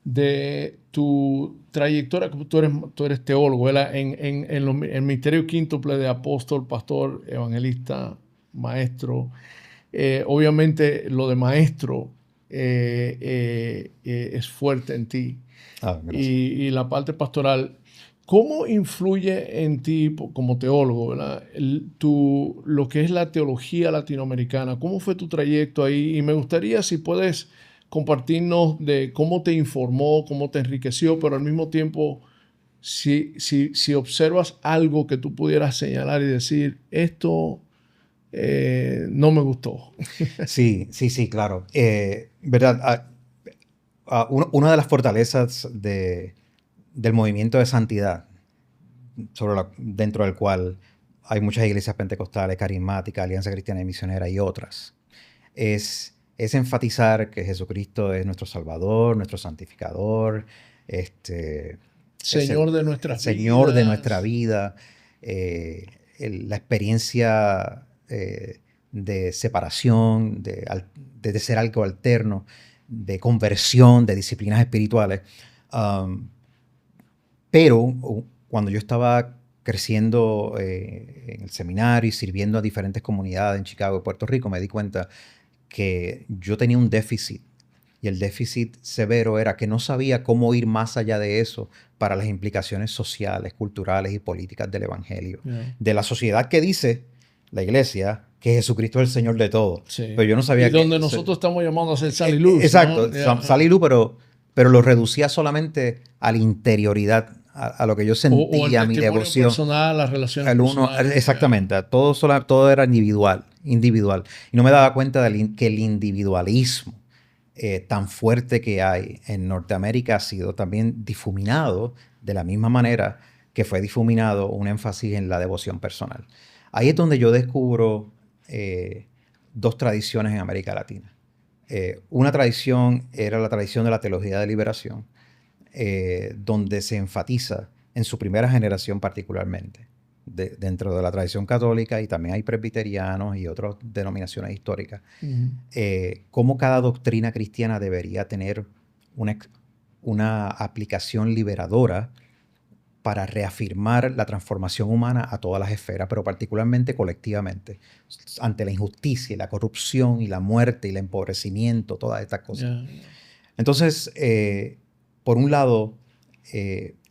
Speaker 3: de tu trayectoria. Tú eres teólogo, ¿verdad? En el ministerio quíntuple de apóstol, pastor, evangelista, maestro. Obviamente lo de maestro es fuerte en ti. Y la parte pastoral, ¿cómo influye en ti como teólogo, ¿verdad? Lo que es la teología latinoamericana? ¿Cómo fue tu trayecto ahí? Y me gustaría si puedes compartirnos de cómo te informó, cómo te enriqueció, pero al mismo tiempo, si observas algo que tú pudieras señalar y decir, esto no me gustó.
Speaker 2: Sí, claro. ¿Verdad? Una de las fortalezas del movimiento de santidad, dentro del cual hay muchas iglesias pentecostales, carismáticas, Alianza Cristiana y Misionera y otras, es enfatizar que Jesucristo es nuestro Salvador, nuestro santificador,
Speaker 3: Señor de
Speaker 2: nuestra vida, la experiencia de separación, de ser algo alterno, de conversión, de disciplinas espirituales. Pero cuando yo estaba creciendo en el seminario y sirviendo a diferentes comunidades en Chicago y Puerto Rico, me di cuenta que yo tenía un déficit, y el déficit severo era que no sabía cómo ir más allá de eso para las implicaciones sociales, culturales y políticas del evangelio. De la sociedad que dice, la iglesia, que Jesucristo es el Señor de todo.
Speaker 3: Sí.
Speaker 2: Pero yo no sabía
Speaker 3: y donde nosotros estamos llamando a ser sal y luz.
Speaker 2: Exacto,
Speaker 3: ¿no?
Speaker 2: Sal y luz, pero lo reducía solamente a la interioridad, a lo que yo sentía, mi devoción
Speaker 3: personal, las relaciones personales.
Speaker 2: Exactamente, todo era individual. Y no me daba cuenta que el individualismo tan fuerte que hay en Norteamérica ha sido también difuminado de la misma manera que fue difuminado un énfasis en la devoción personal. Ahí es donde yo descubro dos tradiciones en América Latina. Una tradición era la tradición de la teología de liberación, donde se enfatiza en su primera generación particularmente, dentro de la tradición católica, y también hay presbiterianos y otras denominaciones históricas, cómo cada doctrina cristiana debería tener una aplicación liberadora para reafirmar la transformación humana a todas las esferas, pero particularmente colectivamente, ante la injusticia, la corrupción y la muerte y el empobrecimiento, todas estas cosas. Entonces, por un lado,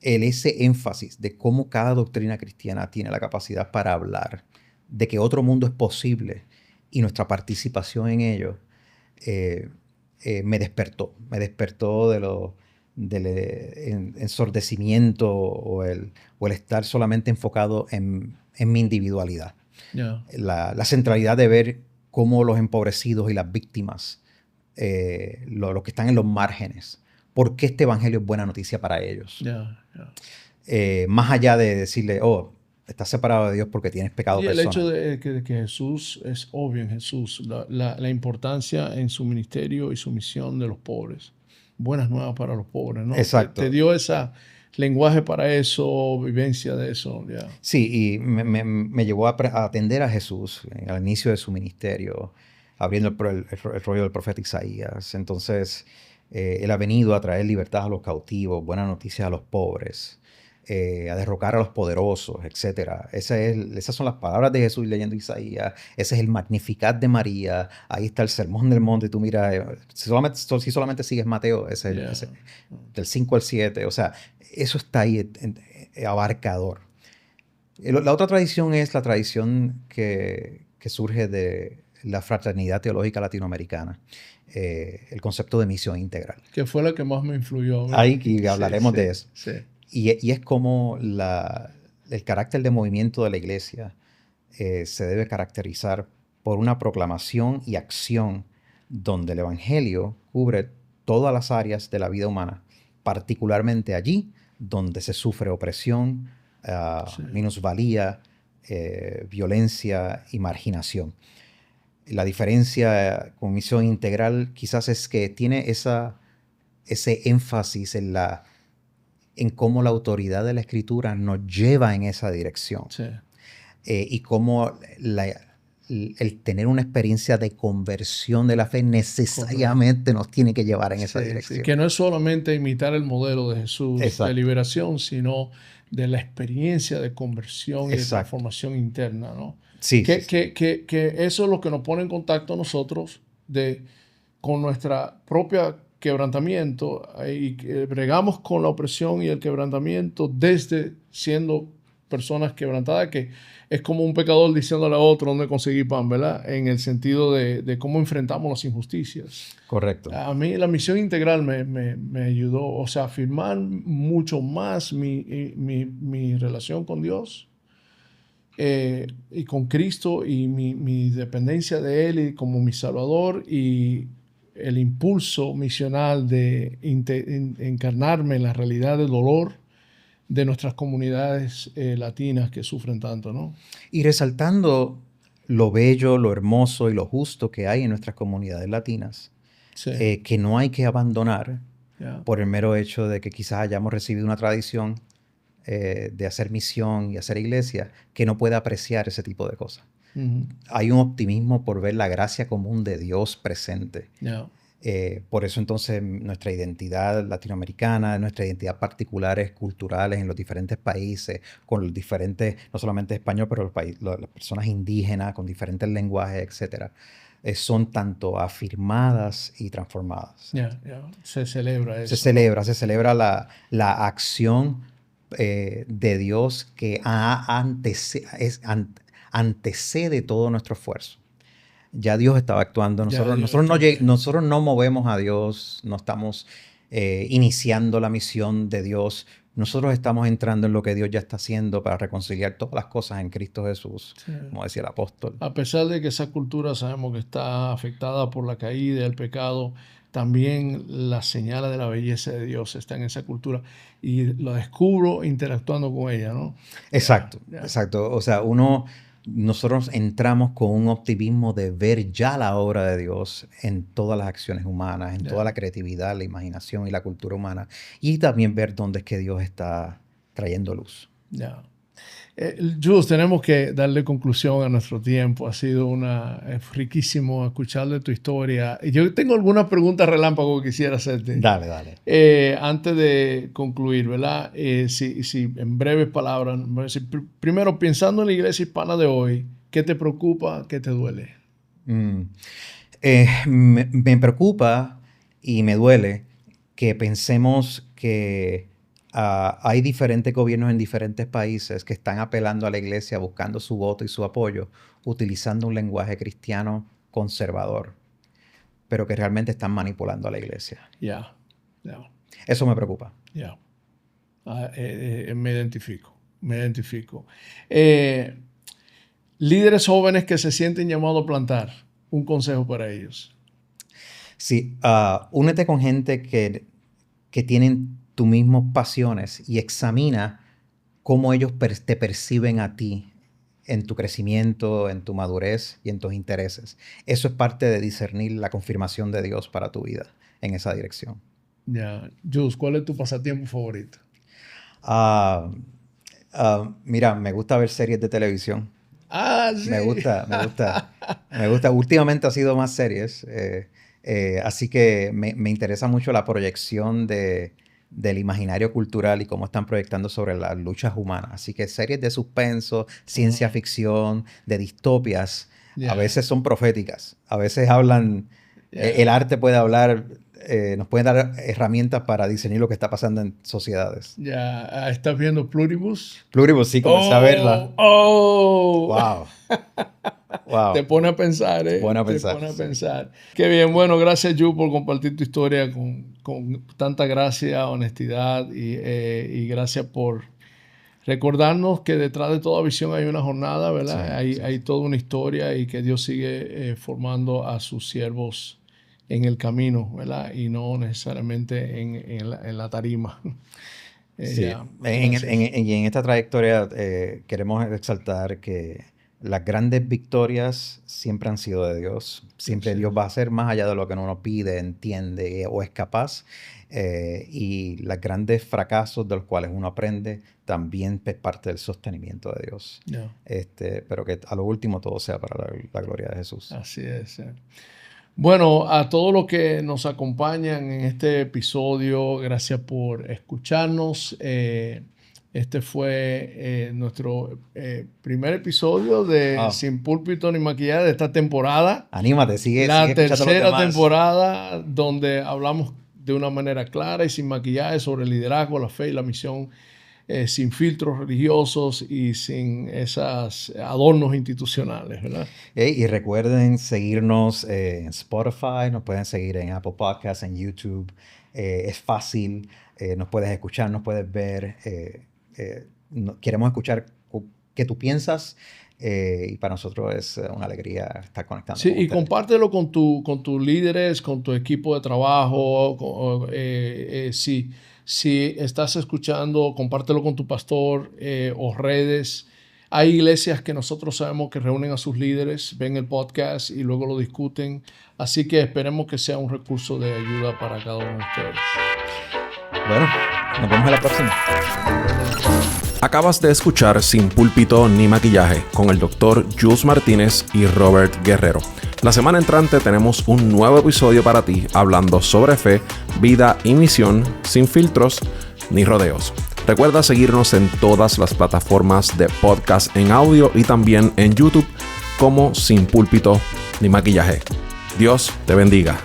Speaker 2: ese énfasis de cómo cada doctrina cristiana tiene la capacidad para hablar de que otro mundo es posible y nuestra participación en ello, me despertó del ensordecimiento o el estar solamente enfocado en mi individualidad. La centralidad de ver cómo los empobrecidos y las víctimas, los que están en los márgenes, por qué este evangelio es buena noticia para ellos. Más allá de decirle, estás separado de Dios porque tienes pecado personal.
Speaker 3: El hecho de que Jesús, es obvio en Jesús, la importancia en su ministerio y su misión de los pobres. Buenas nuevas para los pobres, ¿no?
Speaker 2: Exacto.
Speaker 3: Te dio ese lenguaje para eso, vivencia de eso.
Speaker 2: Sí, y me llevó a atender a Jesús al inicio de su ministerio, abriendo el rollo del profeta Isaías. Entonces, Él ha venido a traer libertad a los cautivos, buenas noticias a los pobres. a derrocar a los poderosos, etc. Esas son las palabras de Jesús leyendo Isaías. Ese es el Magnificat de María. Ahí está el Sermón del Monte. Tú miras, si solamente sigues Mateo, ese del 5 al 7. O sea, eso está ahí abarcador. La otra tradición es la tradición que surge de la fraternidad teológica latinoamericana. El concepto de misión integral.
Speaker 3: Que fue la que más me influyó.
Speaker 2: Ahí que hablaremos de eso.
Speaker 3: Sí.
Speaker 2: Y es como el carácter de movimiento de la iglesia se debe caracterizar por una proclamación y acción donde el evangelio cubre todas las áreas de la vida humana, particularmente allí donde se sufre opresión, minusvalía, violencia y marginación. La diferencia con misión integral quizás es que tiene ese énfasis en cómo la autoridad de la Escritura nos lleva en esa dirección.
Speaker 3: Sí.
Speaker 2: Y cómo el tener una experiencia de conversión de la fe necesariamente nos tiene que llevar en esa dirección.
Speaker 3: Sí. Que no es solamente imitar el modelo de Jesús de liberación, sino de la experiencia de conversión y de transformación interna, ¿no?
Speaker 2: Sí,
Speaker 3: que eso es lo que nos pone en contacto a nosotros con nuestra propia quebrantamiento y que bregamos con la opresión y el quebrantamiento desde siendo personas quebrantadas, que es como un pecador diciéndole a otro dónde conseguir pan, ¿verdad? En el sentido de cómo enfrentamos las injusticias.
Speaker 2: Correcto.
Speaker 3: A mí la misión integral me ayudó, o sea, a afirmar mucho más mi relación con Dios y con Cristo y mi dependencia de Él y como mi Salvador y el impulso misional de encarnarme en la realidad del dolor de nuestras comunidades latinas que sufren tanto, ¿no?
Speaker 2: Y resaltando lo bello, lo hermoso y lo justo que hay en nuestras comunidades latinas, que no hay que abandonar por el mero hecho de que quizás hayamos recibido una tradición de hacer misión y hacer iglesia que no puede apreciar ese tipo de cosas. Hay un optimismo por ver la gracia común de Dios presente. Por eso entonces nuestra identidad latinoamericana, nuestra identidad particulares, culturales en los diferentes países, con los diferentes, no solamente español, pero las personas indígenas con diferentes lenguajes, etcétera, son tanto afirmadas y transformadas.
Speaker 3: Se celebra eso.
Speaker 2: Se celebra la acción de Dios que antecede todo nuestro esfuerzo. Ya Dios estaba actuando. Nosotros no movemos a Dios, no estamos iniciando la misión de Dios. Nosotros estamos entrando en lo que Dios ya está haciendo para reconciliar todas las cosas en Cristo Jesús, como decía el apóstol.
Speaker 3: A pesar de que esa cultura sabemos que está afectada por la caída, el pecado, también la señal de la belleza de Dios está en esa cultura y lo descubro interactuando con ella, ¿no?
Speaker 2: Exacto. O sea, nosotros entramos con un optimismo de ver ya la obra de Dios en todas las acciones humanas, en toda la creatividad, la imaginación y la cultura humana, y también ver dónde es que Dios está trayendo luz.
Speaker 3: Jules, tenemos que darle conclusión a nuestro tiempo. Ha sido riquísimo escucharle tu historia. Yo tengo algunas preguntas relámpago que quisiera hacerte.
Speaker 2: Dale.
Speaker 3: Antes de concluir, ¿verdad? Si en breves palabras, primero, pensando en la iglesia hispana de hoy, ¿qué te preocupa? ¿Qué te duele?
Speaker 2: Me preocupa y me duele que pensemos que hay diferentes gobiernos en diferentes países que están apelando a la iglesia, buscando su voto y su apoyo, utilizando un lenguaje cristiano conservador, pero que realmente están manipulando a la iglesia. Eso me preocupa.
Speaker 3: Me identifico. Líderes jóvenes que se sienten llamados a plantar, un consejo para ellos.
Speaker 2: Sí, únete con gente que tienen tus mismas pasiones y examina cómo ellos te perciben a ti en tu crecimiento, en tu madurez y en tus intereses. Eso es parte de discernir la confirmación de Dios para tu vida en esa dirección.
Speaker 3: Jules, ¿cuál es tu pasatiempo favorito?
Speaker 2: Mira, me gusta ver series de televisión.
Speaker 3: Sí.
Speaker 2: Me gusta. Últimamente ha sido más series. Así que me interesa mucho la proyección de del imaginario cultural y cómo están proyectando sobre las luchas humanas. Así que series de suspenso, ciencia ficción, de distopias, a veces son proféticas, a veces hablan, el arte puede hablar, nos puede dar herramientas para discernir lo que está pasando en sociedades.
Speaker 3: Ya, ¿estás viendo Pluribus?
Speaker 2: Pluribus, sí, comencé a verla.
Speaker 3: ¡Oh!
Speaker 2: Wow.
Speaker 3: Te pone a pensar, ¿eh?
Speaker 2: Te pone a
Speaker 3: pensar. Qué bien. Bueno, gracias, Yu, por compartir tu historia con tanta gracia, honestidad y gracias por recordarnos que detrás de toda visión hay una jornada, ¿verdad? Hay toda una historia y que Dios sigue formando a sus siervos en el camino, ¿verdad? Y no necesariamente en la tarima.
Speaker 2: Sí. En esta trayectoria queremos exaltar que las grandes victorias siempre han sido de Dios. Siempre Dios va a hacer más allá de lo que uno pide, entiende o es capaz. Y los grandes fracasos de los cuales uno aprende también es parte del sostenimiento de Dios. Pero que a lo último todo sea para la gloria de Jesús.
Speaker 3: Así es. Bueno, a todos los que nos acompañan en este episodio, gracias por escucharnos. Este fue nuestro primer episodio de Sin Púlpito ni Maquillaje de esta temporada.
Speaker 2: Anímate, sigue
Speaker 3: la tercera temporada donde hablamos de una manera clara y sin maquillaje sobre el liderazgo, la fe y la misión, sin filtros religiosos y sin esos adornos institucionales, ¿verdad?
Speaker 2: Y recuerden seguirnos en Spotify, nos pueden seguir en Apple Podcasts, en YouTube. Es fácil, nos puedes escuchar, nos puedes ver. Queremos escuchar qué tú piensas y para nosotros es una alegría estar conectando.
Speaker 3: Sí, y compártelo con tus líderes, con tu equipo de trabajo. Si estás escuchando, compártelo con tu pastor o redes. Hay iglesias que nosotros sabemos que reúnen a sus líderes, ven el podcast y luego lo discuten. Así que esperemos que sea un recurso de ayuda para cada uno de ustedes.
Speaker 2: Bueno, nos vemos en la próxima.
Speaker 1: Acabas de escuchar Sin Púlpito ni Maquillaje con el Dr. Jules Martínez y Robert Guerrero. La semana entrante tenemos un nuevo episodio para ti hablando sobre fe, vida y misión sin filtros ni rodeos. Recuerda seguirnos en todas las plataformas de podcast en audio y también en YouTube como Sin Púlpito ni Maquillaje. Dios te bendiga.